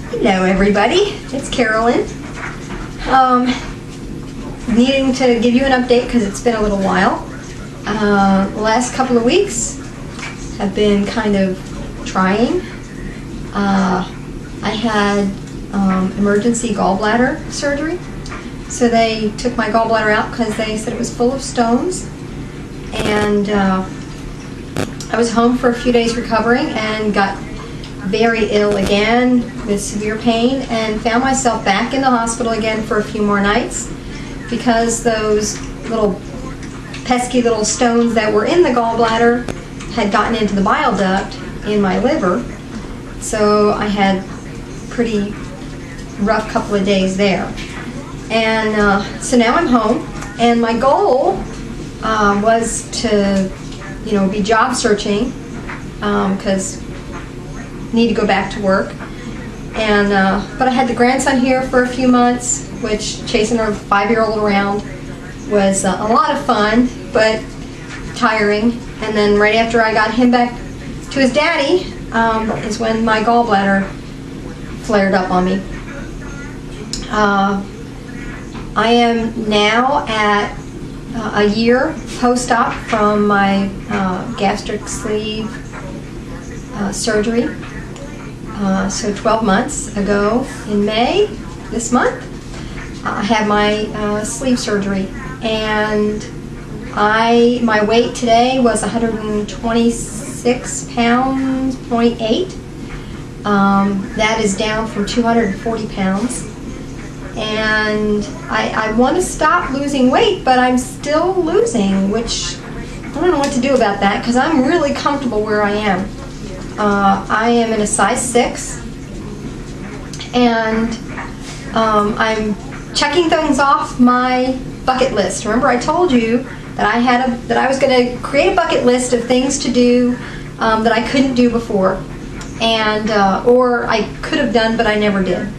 Hello everybody, it's Carolyn. Needing to give you an update because it's been a little while. The last couple of weeks have been kind of trying. I had emergency gallbladder surgery. So they took my gallbladder out because they said it was full of stones. And I was home for a few days recovering and got very ill again with severe pain and found myself back in the hospital again for a few more nights because those little pesky little stones that were in the gallbladder had gotten into the bile duct in my liver. So I had pretty rough couple of days there. And so now I'm home, and my goal was to, be job searching because need to go back to work. And but I had the grandson here for a few months, which chasing our 5-year-old around was a lot of fun, but tiring. And then right after I got him back to his daddy is when my gallbladder flared up on me. I am now at a year post-op from my gastric sleeve surgery. So 12 months ago in May, this month, I had my sleeve surgery, and my weight today was 126 pounds, 0.8. That is down from 240 pounds. And I want to stop losing weight, but I'm still losing, which I don't know what to do about that because I'm really comfortable where I am. I am in a size 6, and I'm checking things off my bucket list. Remember, I told you that I was going to create a bucket list of things to do that I couldn't do before, and or I could have done but I never did.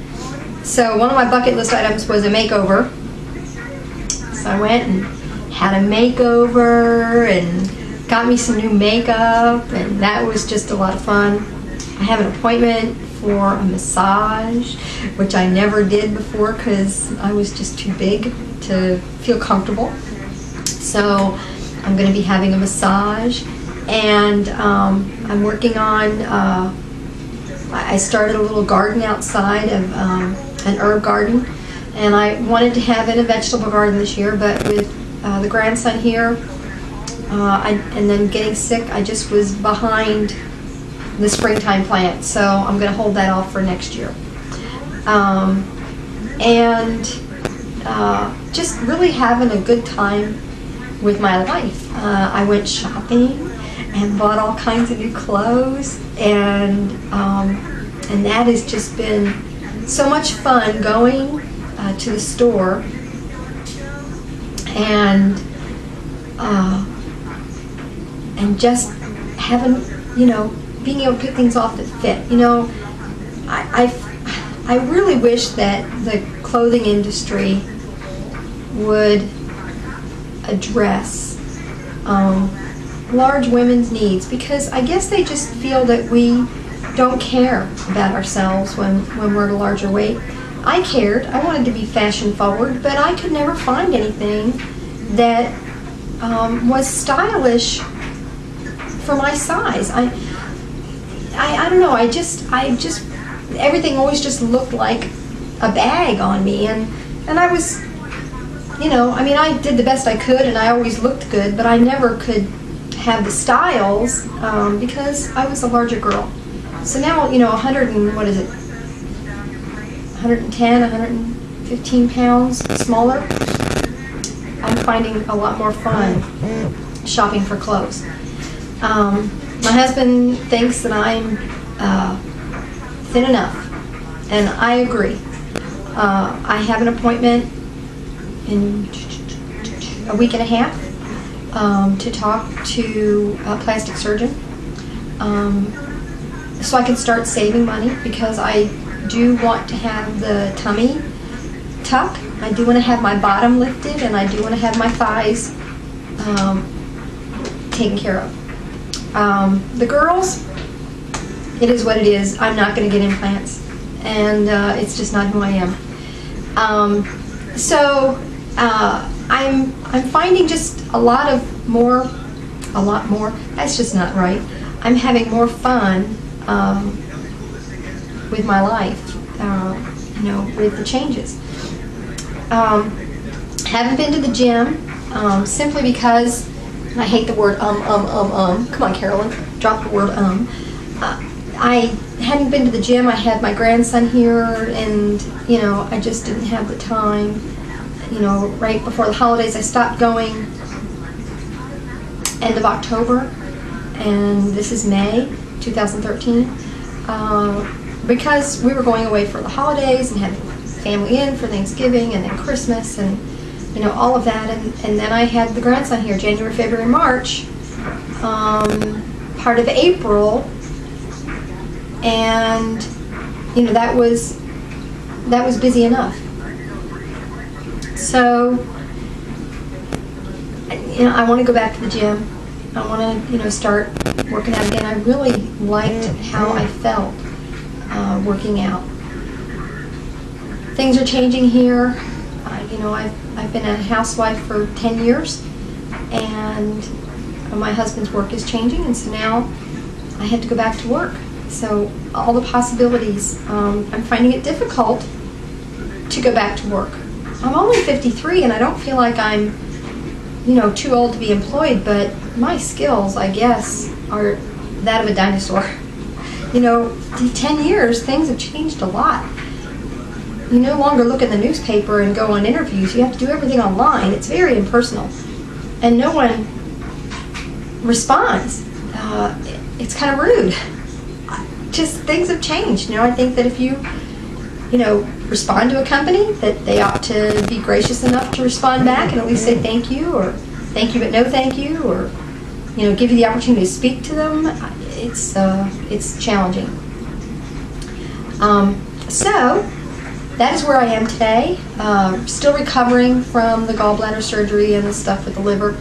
So one of my bucket list items was a makeover. So I went and had a makeover and got me some new makeup, and that was just a lot of fun. I have an appointment for a massage, which I never did before because I was just too big to feel comfortable. So I'm going to be having a massage, and I'm working on, I started a little garden outside of an herb garden, and I wanted to have in a vegetable garden this year, but with the grandson here, and then getting sick, I just was behind the springtime plant, so I'm going to hold that off for next year. And just really having a good time with my life. I went shopping and bought all kinds of new clothes, and that has just been so much fun going to the store and just having, being able to pick things off that fit. I really wish that the clothing industry would address large women's needs, because I guess they just feel that we don't care about ourselves when we're at a larger weight. I cared. I wanted to be fashion forward, but I could never find anything that was stylish for my size. I don't know. I just everything always just looked like a bag on me, and I was, I did the best I could, and I always looked good, but I never could have the styles because I was a larger girl. So now, 110, 115 pounds smaller, I'm finding a lot more fun shopping for clothes. My husband thinks that I'm thin enough, and I agree. I have an appointment in a week and a half to talk to a plastic surgeon, so I can start saving money, because I do want to have the tummy tuck. I do want to have my bottom lifted, and I do want to have my thighs taken care of. The girls, it is what it is. I'm not going to get implants. and it's just not who I am. I'm finding just a lot more. That's just not right. I'm having more fun with my life, with the changes. Haven't been to the gym simply because, and I hate the word Come on, Carolyn, drop the word I hadn't been to the gym. I had my grandson here, and I just didn't have the time. Right before the holidays, I stopped going. End of October, and this is May 2013, because we were going away for the holidays and had family in for Thanksgiving and then Christmas and all of that, and then I had the grandson here January, February, March, part of April, and that was busy enough. So I want to go back to the gym. I want to start working out again. I really liked how I felt working out. Things are changing here. I've been a housewife for 10 years, and my husband's work is changing, and so now I have to go back to work. So all the possibilities, I'm finding it difficult to go back to work. I'm only 53, and I don't feel like I'm too old to be employed, but my skills, I guess, are that of a dinosaur. 10 years, things have changed a lot. You no longer look in the newspaper and go on interviews. You have to do everything online. It's very impersonal. And no one responds. It's kind of rude. Just things have changed. I think that if you respond to a company, that they ought to be gracious enough to respond back and at least say thank you, or thank you but no thank you, or give you the opportunity to speak to them. It's challenging. So that is where I am today. Still recovering from the gallbladder surgery and the stuff with the liver.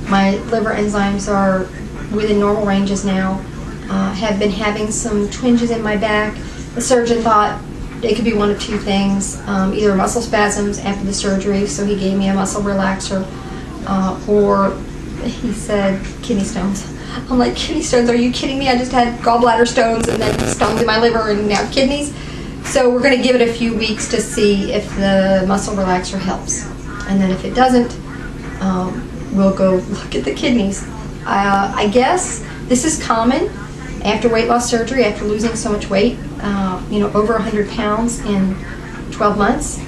My liver enzymes are within normal ranges now. Have been having some twinges in my back. The surgeon thought it could be one of two things, either muscle spasms after the surgery, so he gave me a muscle relaxer, or he said kidney stones. I'm like, kidney stones, are you kidding me? I just had gallbladder stones and then stones in my liver and now kidneys. So we're going to give it a few weeks to see if the muscle relaxer helps. And then if it doesn't, we'll go look at the kidneys. I guess this is common after weight loss surgery, after losing so much weight, over 100 pounds in 12 months,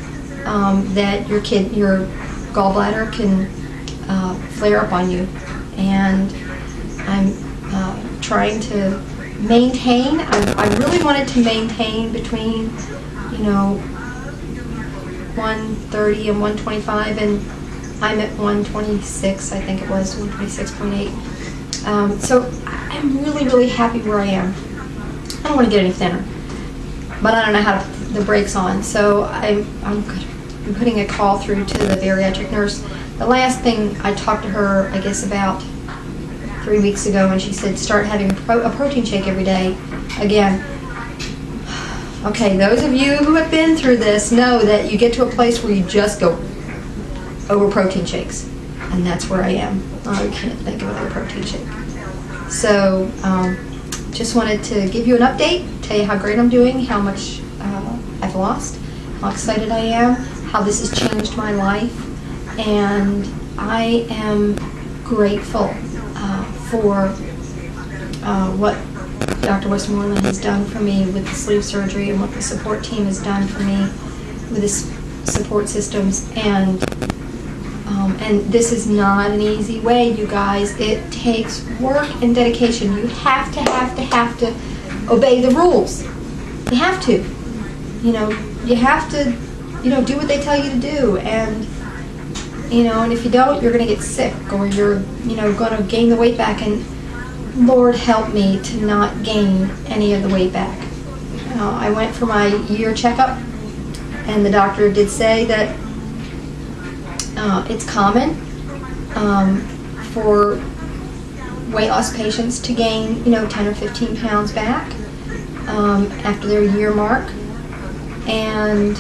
that your gallbladder can flare up on you. And I'm trying to maintain. I really wanted to maintain between 130 and 125, and I'm at 126, I think it was 126.8. So I'm really happy where I am. I don't want to get any thinner, but I don't know how to put the brakes on. So I'm putting a call through to the bariatric nurse. The last thing I talked to her, I guess about 3 weeks ago, and she said start having a protein shake every day again. Okay, those of you who have been through this know that you get to a place where you just go over protein shakes, and that's where I am. I can't think of another protein shake. So just wanted to give you an update, tell you how great I'm doing, how much I've lost, how excited I am, how this has changed my life, and I am grateful for what Dr. Westmoreland has done for me with the sleeve surgery and what the support team has done for me with the support systems. And this is not an easy way, you guys. It takes work and dedication. You have to obey the rules. You have to. You have to, do what they tell you to do. And and if you don't, you're going to get sick, or you're, going to gain the weight back. And Lord help me to not gain any of the weight back. I went for my year checkup, and the doctor did say that it's common for weight loss patients to gain, 10 or 15 pounds back after their year mark. and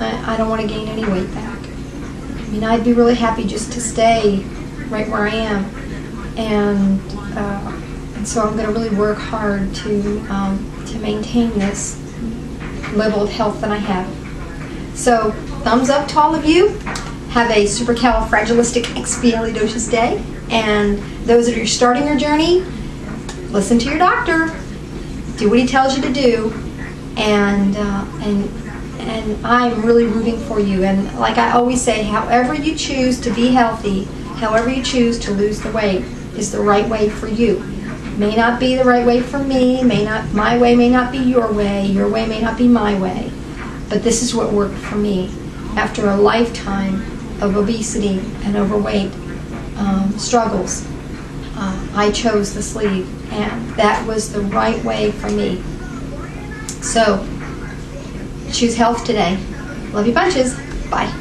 I don't want to gain any weight back. I mean, I'd be really happy just to stay right where I am, and so I'm going to really work hard to maintain this level of health that I have. So, thumbs up to all of you. Have a supercalifragilisticexpialidocious day. And those that are starting your journey, listen to your doctor. Do what he tells you to do. And I'm really rooting for you. And like I always say, however you choose to be healthy, however you choose to lose the weight, is the right way for you. May not be the right way for me. My way may not be your way. Your way may not be my way. But this is what worked for me after a lifetime of obesity and overweight struggles. I chose the sleeve, and that was the right way for me. So, choose health today. Love you bunches. Bye.